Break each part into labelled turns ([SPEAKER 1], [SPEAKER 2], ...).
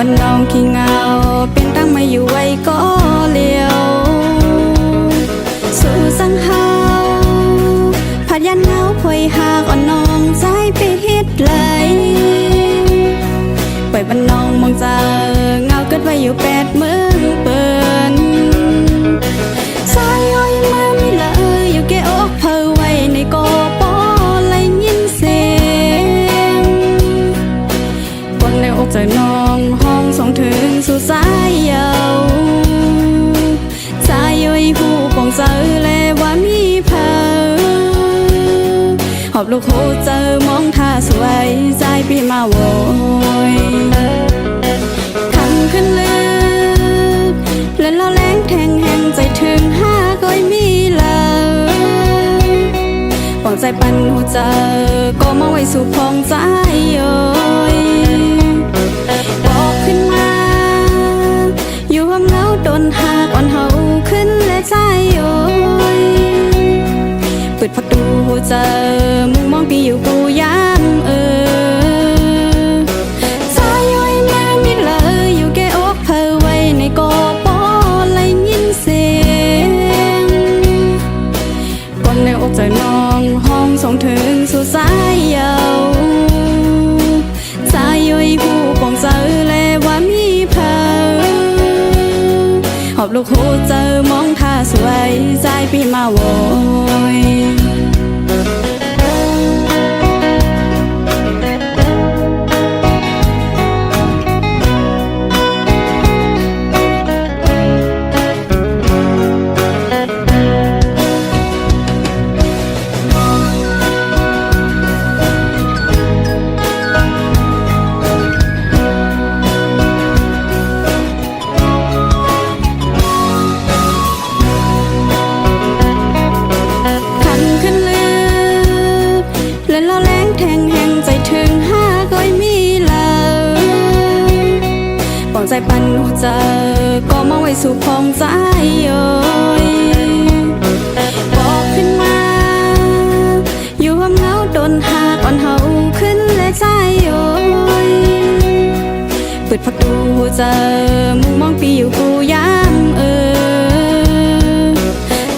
[SPEAKER 1] เป็นน้องขี้เงาเป็นตั้งไม่อยู่ไว้ก็เลี้ยวสู่สังเฮาผัดยันเงาพวยหากอ่อนน้องใจไปเฮ็ดเลยไปบ้านน้องมองเจอเงาเกิดไว้อยู่8 เมืองเปิ้นสายอ้อยมาไม่เลยอยู่แก่อกเพอไว้ในกอปอไหลยินเสียงปนในอกใจน้องห้องส่งถึงสู่สายเยาวสายอ้อยหูปองเจอแลว่ามีเพอหอบลูกโหเจอมองท่าสวยใจพี่มาโวยคันขึ้นลึกเล่นล้อแรงแทงแห่งใจถึง5 ก้อยมีเลยปองใจปันหัวเจอก็มาไว้สู่พองใจโอยบอกขึ้นมาอยู่ห้องเงาโดนหากอ่อนเฮาขึ้นและใจโอยเปิดประตูหัวเจอมุงมองพี่อยู่กูย้ำสายย้อยมามิดเลยอยู่แก่อกเพอไว้ในกอปอไหลยินเสียงปนในอกใจน้องห้องส่งถึงสู่สายเยาวสายย้อยหูปองเจอแลว่ามีเพอหอบลูกโหเจอมองท่าสวยใจพี่มาโวยใจปันหัวเจอก็มาไว้สู่พองใจโอยบอกขึ้นมาอยู่ห้องเงาโดนหากอ่อนเฮาขึ้นและใจโอยเปิดประตูหัวเจอมุงมองพี่อยู่กูย้ำ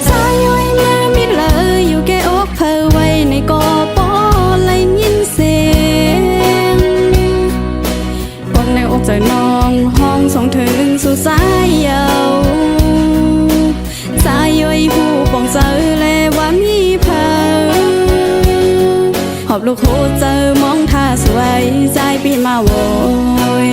[SPEAKER 1] สายย้อยมามิดเลยอยู่แก่อกเพอไว้ในกอปอไหลยินเสียงปนในอกใจน้องห้องส่งถึงสู่สายเยาวสายย้อยหูปองเจอแลว่ามีเพอหอบลูกโหเจอมองท่าสวยใจพี่มาโวย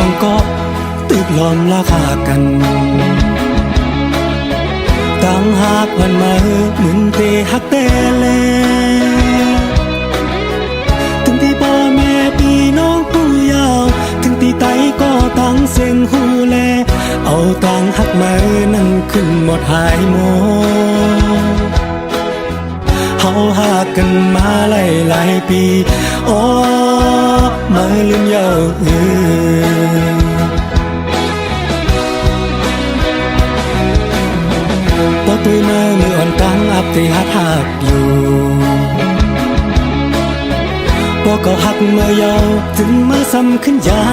[SPEAKER 2] สองก็ตึกล้อมราคากันตั้งหากวันมาเหมือนเตหักแต่แลถึงที่พ่อแม่พี่น้องผู้ยาวถึงที่ไตก็ตั้งเสียงหูแลเอาตังหักมานั่งขึ้นหมดหายหมดเฮาหากันมาหลายปีโอ้มาลืมยาวพอตุยมามืออ่อนกลางอับที่หักอยู่พอก็หักเมื่อยาวถึงมาซ้ำขึ้นยา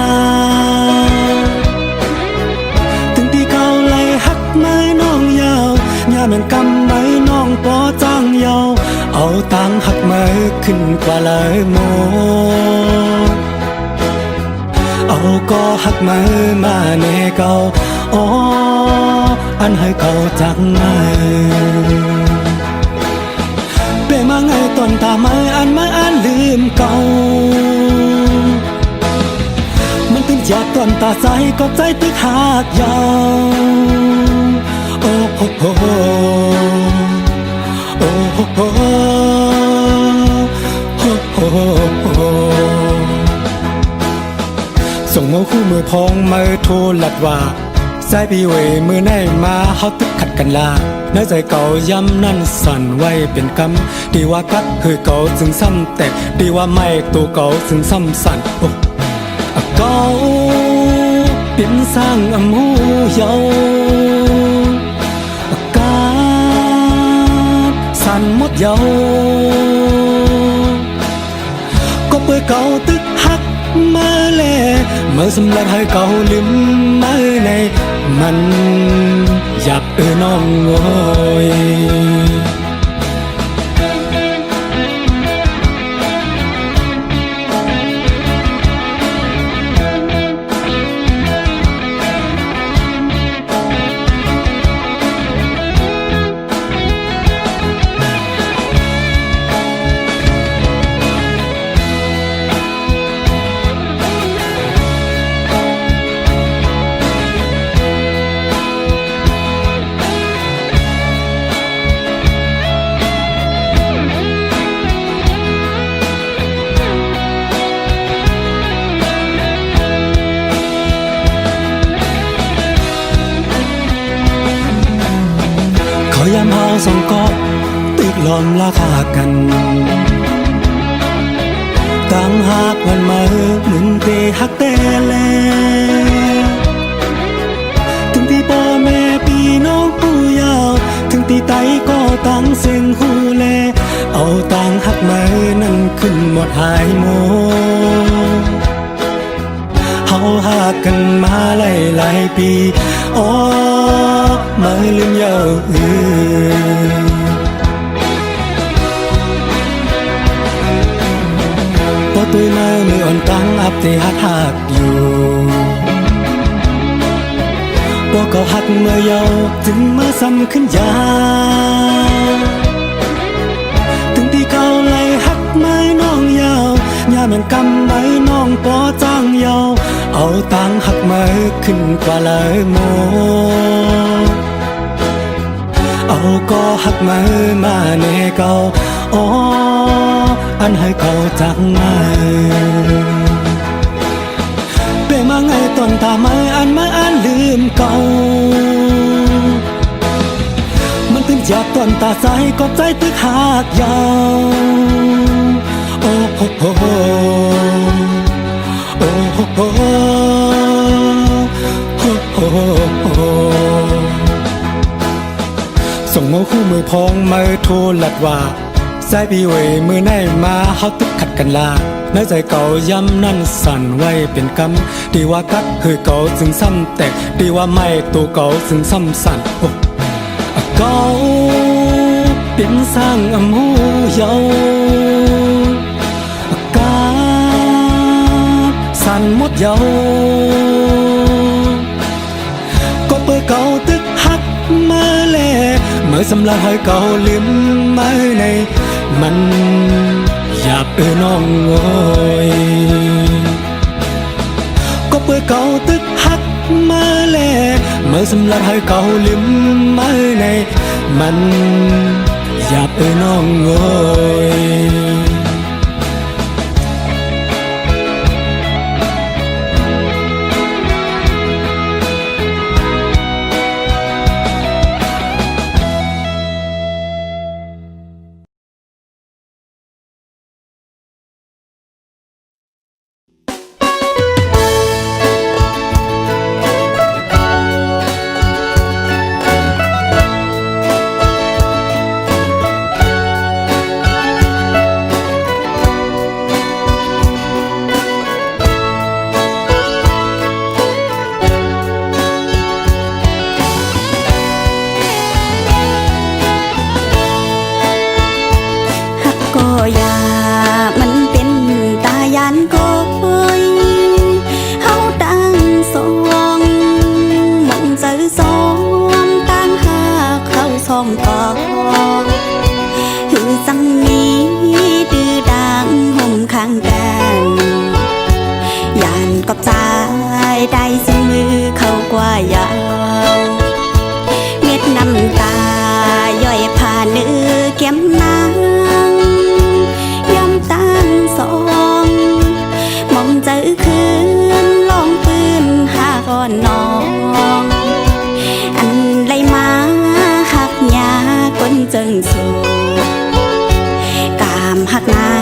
[SPEAKER 2] ถึงที่เขาไล่หักไม้น้องยาวยามันกำไม้น้องปอจ้างยาวเอาตังหักไม้ขึ้นกว่าเลยโมเอาก็หักไม้มาแน่เก่าอ๋ออันให้เขาจังไงเปมา มาไงตอนตามาอ่านลืมเก่ามันถึงอยากตอนตาใจก็ใจตึกหากยาวโอ้โหโหโอ้โหโหโอ้โหส่งมือคู่มือพองมือโทรลัดว่าสายปีเวยมือไหนมาเฮาตึกขัดกันลาในใจเก่าย้ำนั่นสั่นไว้เป็นกำดีว่ากัดคือเก่าจึงซ้ำแต่ดีว่าไม่ตัวเก่าจึงซ้ำสั่นโอ้เก่าเป็นสร้างอำหูเยาอากาศสั่นหมดเยาก็เปิดเก่าตึกหักมาแลเมื่อสำลักให้เก่าลืมมาในมันหยับน้องโอยยามเฮาสองก็ตึกล้อมราคากันต่างหากวันมาหนึ่งเตหักแต่แล้วถึงที่พ่อแม่พี่น้องผู้ยาวถึงที่ไตก็ต่างเสียงหูแลเอาต่างหักมานั่นขึ้นหมดหายโมเฮาหากันมาหลายปีอ๋อมาลืมเยาพอตุยมามืออ่อนตั้งอับที่หักอยู่พอเขาหักเมื่อเยาถึงมาซ้ำขึ้นยาถึงที่เขาไล่หักไม้น้องยาวยามันกำไม้น้องปอจ้างเยาเอาตังหักไม้ขึ้นกว่าเลยโมเอาก็หักมือมาเนเก่าอ๋ออันให้เขาจักไงเปมาไงตอนตามาอ่านลืมเก่ามันถึงอยากตอนตาใจก็ใจตึกหากยาวโอ้โหโหโอ้โหโหโอ้โหส่งมือคู่มือพองมือโทรลัดว่าสายปีเวยมือไหนมาเฮาตึกขัดกันลาในใจเก่าย้ำนั่นสั่นไว้เป็นกำดีว่ากัดคือเก่าจึงซ้ำแต่ดีว่าไม่ตัวเก่าจึงซ้ำสั่นโอ้เก่าเป็นสร้างอำหูเยาอากาศสั่นหมดเยาก็เปิดเก่าตึกหักมาแลเมื่อสำลักให้เก่าลืมมาในมันหยาบน้องโอยก็เปิดเก่าตึกหักมาแลเมื่อสำลักให้เก่าลืมมาในมันหยาบน้องโอย
[SPEAKER 1] สองต่อคือจังมี เจิงสู่กามหักนา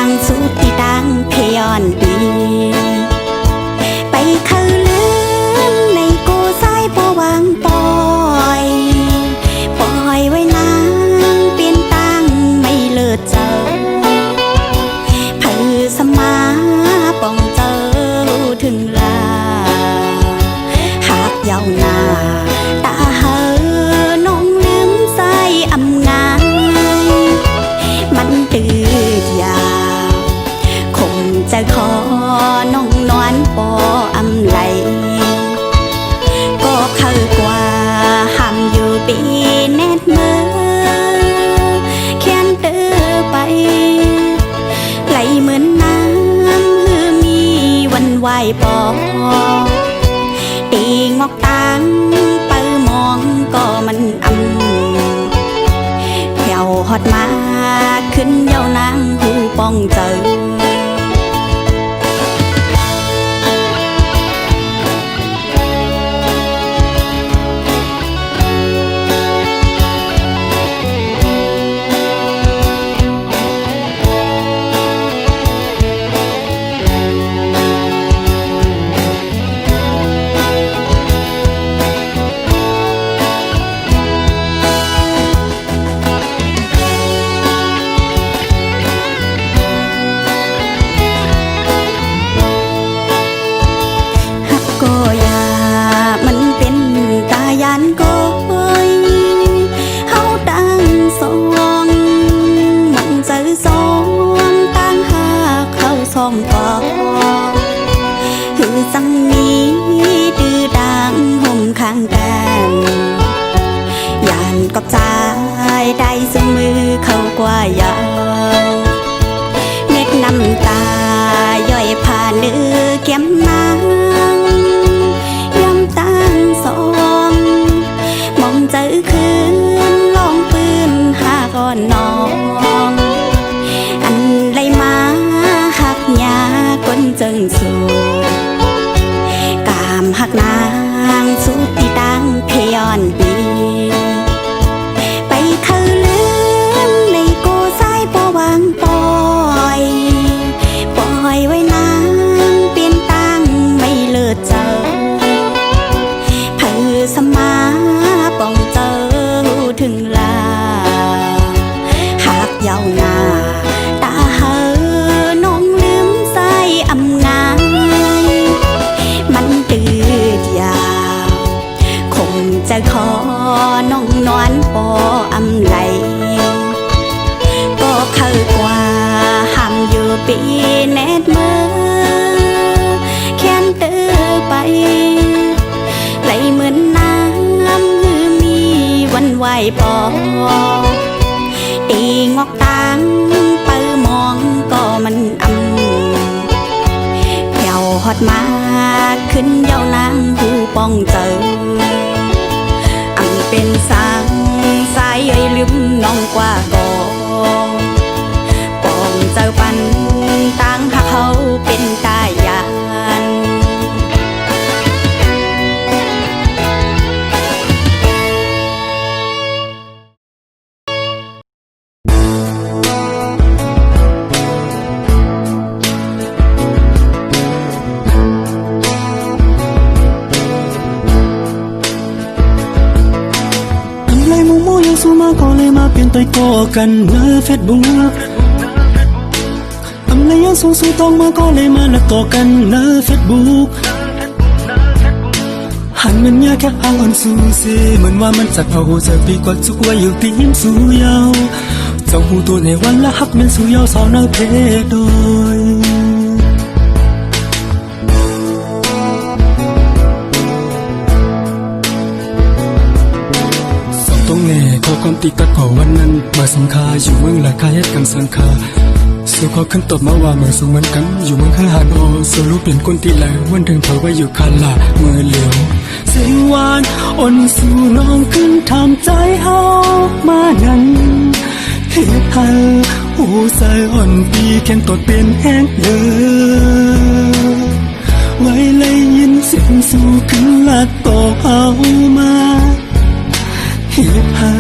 [SPEAKER 1] งสุดที่ดังเพยอนดีไปเขาลืมในกูสายบ่วางปล่อยไว้นางเปลี่ยนตั้งไม่เลิศเจ้าเพื่อสมาป้องเจอถึงลาหากเยาวนาตาเหอน้องลืมใส่อำงายมันตืดยาวคงจะขอน้องนอนปออำไหลก็เข้ากว่าห้ามอยู่ปีแนดมือแค้นเตอไปไหลเหมือนน้ำหือมีวันไหวปอตีงอกตังไปมองก็มันแผ่วฮอดมาขึ้นเยาวนางหูป้องเจอสังนี้ดื้อดังห่มข้างกันยานกับใจได้สมือเข้ากว่ายาวเม็ดน้ำตาย่อยผ่านเนื้อแก้มนางย้ำตั้งสองมองเจอคืนลองปืนหาก่อนน้องอันไรมาหักยาก้นเจิงสู่หักนางสุดที่ดังเพยอนดีไปเขาลืมในกูสายบ่วางปล่อยไว้นางเปลี่ยนตั้งไม่เลิศเจอเพื่อสมาป้องเจอถึงลาหากเยาวนาตาเหอน้องลืมใส่อำงายมันตือยาวคงจะขอน้องนอนปออำไหลก็เข้ากว่าห้ามอยู่ปีแนดมือแค้นเตอไปไหลเหมือนน้ำหือมีวันไหวปอตีงอกตังไปมองก็มันแผ่วฮอดมาขึ้นเยาวนางหูป้องเจอเป็นสางสายเอ่ยลืมน้องกว่ากองป้องเจอปันต่างหักเขาเป็นตายาน
[SPEAKER 2] สู้มาก็เลยมาเปลี่ยนตัวก็กันเนื้อเฟซบุ๊กทำไรยังสู้ต้องมาก็เลยมาแล้วต่อกันเนื้อเฟซบุ๊กหันมันยากแค่อ้างอ่อนสู้สิเหมือนว่ามันจะเอาจะปีกว่าจุกไว้อยู่ตียิ้มสู้ยาวเจ้าหูตัวในวันละหักมันสู้ยาวสาวนาเพโดยต้องแน่ขอความติดกัดขอวันนั้นมาสังคาอยู่เมืองหลายคาเฮ็ดกันสังคาสู่ขอขึ้นตบมาว่าเมื่อสู่เหมือนกันอยู่เมืองข้างหาดโอสู่รู้เปลี่ยนคนตีแล้ววันถึงเธอไว้อยู่คันละเมื่อเหลียวเสียงหวานอ่อนสู่น้องขึ้นทำใจเฮามานั้นเฮ็ดให้หูใส่อ่อนปีแข็งตดเป็นแห้งเด้อไว้เลยยินเสียงสู่ขึ้นลัดต่อเอามาเฮ็ดให้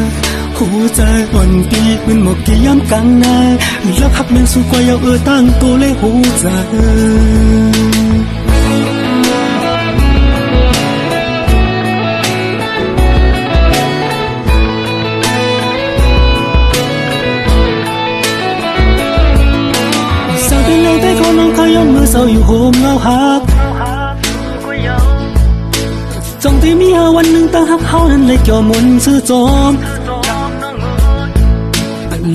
[SPEAKER 2] ห หัวใจอ่อนปีเป็นหมอกกี่ย้ำกันนาแล้วหักแม่นสู้กว่าเอาตั้งตัวเลยหัวใจได้ขอน้องเขาย้อนมือเศร้าอยู่โฮมเงาหักจงที่มีหาวันหนึ่งตั้งหักเขานั้นเลยเกี่ยวมนต์ซื้อจอม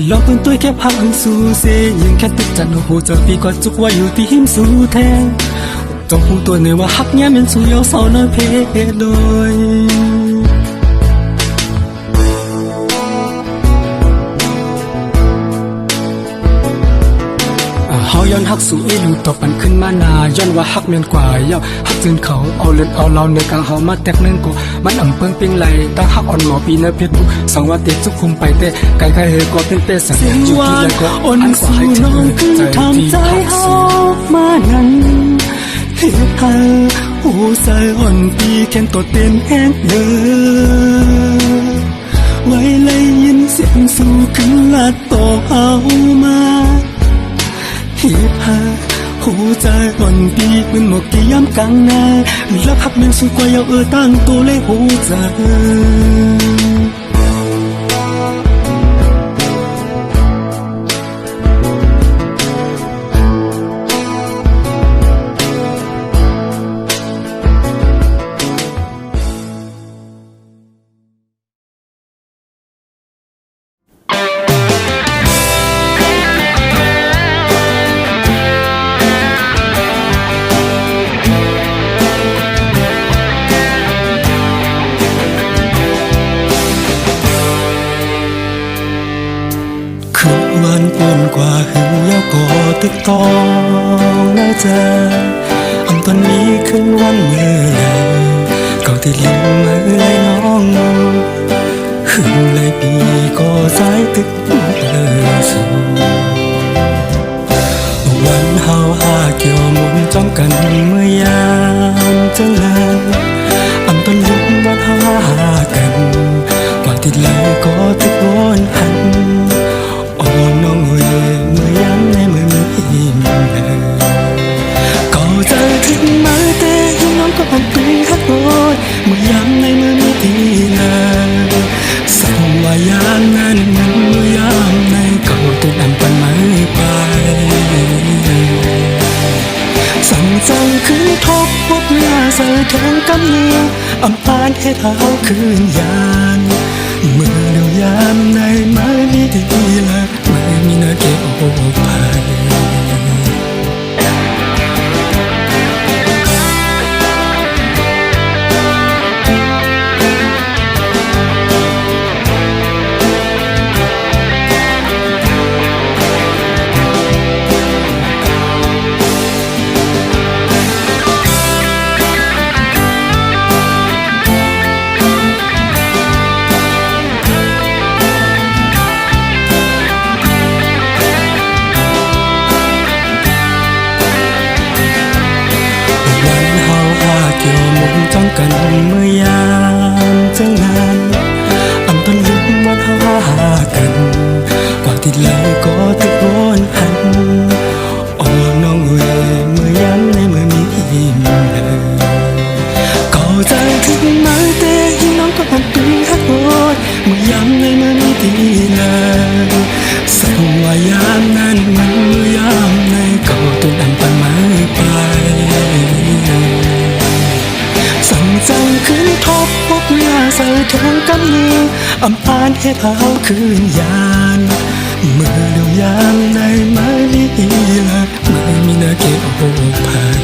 [SPEAKER 2] ลองเป็นตัวแค่พักหันสู่เสียยังแค่ติดจันโหจะปีกว่าจุกว่าอยู่ที่หิมสู่แทงจงหูตัวในว่าหักแง่เป็นสู่ยาวเศร้าน้อยเพโดยเฮาย้อนฮักสู่อีลูตบปันขึ้นมานาย้อนว่าฮักเมียนกว่าเย้าฮักจนเขาเอาเลือดเอาเราในกลางเฮามาแตกนึงกูมันอ่ำเปิงปิงไหลตั้งฮักอ่อนหมอปีในเพชรบุสังว่าเตะจุกคุมไปเตะไกลเฮก็เป็นเตะสังอยู่ที่ไรก็อ่อนสู่น้องคือทำใจเฮามานั้นเฮ็ดให้หูใส่อ่อนปีแค่ตัวเต้นแห้งเด้อไว้เลยยินเสียงสู่ขึ้นลาดต่อเอามาหิบหาหัวใจอ่อนปีเป็นหมอกกี่ย้ำกันนาแล้วหักแม่นสู้กว่าเอาตั้งตัวเลยหัวใจวันปนกว่าหึงยาวก่อตึกตองแล้วเจออำตอนนี้ขึ้นวันเมื่อไหร่ก็ติดลืมเมื่อไรน้องหึงเลยปีก็สายตึกเอสู่วันเฮาหาเกี่ยวมุนจ้องกันเมื่อยามจังเลยอำตอนลืมวันเฮาหากันกว่าติดเลยก็ตึกวนหันน้องเอ๋ยเมื่อย้ำในมือพี่ก็จะถึงมาแต่ยังน้องก็อ่อนปีฮักโอยเมื่อย้ำในมือพี่เลยสั่งว่ายามนั้นเมื่อย้ำในก็ติดอันปันไม่ไปสั่งจังขึ้นทบพบเมื่อใส่แทงกำเนิดอำพานให้เท้าคืนยานเมื่อเดียวยามในไม่มีดีละไม่มีนาเก็บโอภัยจ้องกันเมื่อยามจังนั้นอำตอนลืมวันหากันกว่าติดเลยก็ติดวนหันอ๋อน้องเอ๋ยเมื่อยามในเมื่อมีเลยก็ใจถึงมาแต่ยังน้องก็อ่อนปีฮักโอยเมื่อยามในเมื่อมีดีเลยสั่งว่ายามนั้นมันเมื่อยามในก็ติดอันปันไม่ไปสั่งจังขึ้นทบพบเมื่อใส่แทงกำเนิดอำพานให้เท้าคืนยานเมื่อเดียวยามในไม่มีละไม่มีนาเก็บโอภัย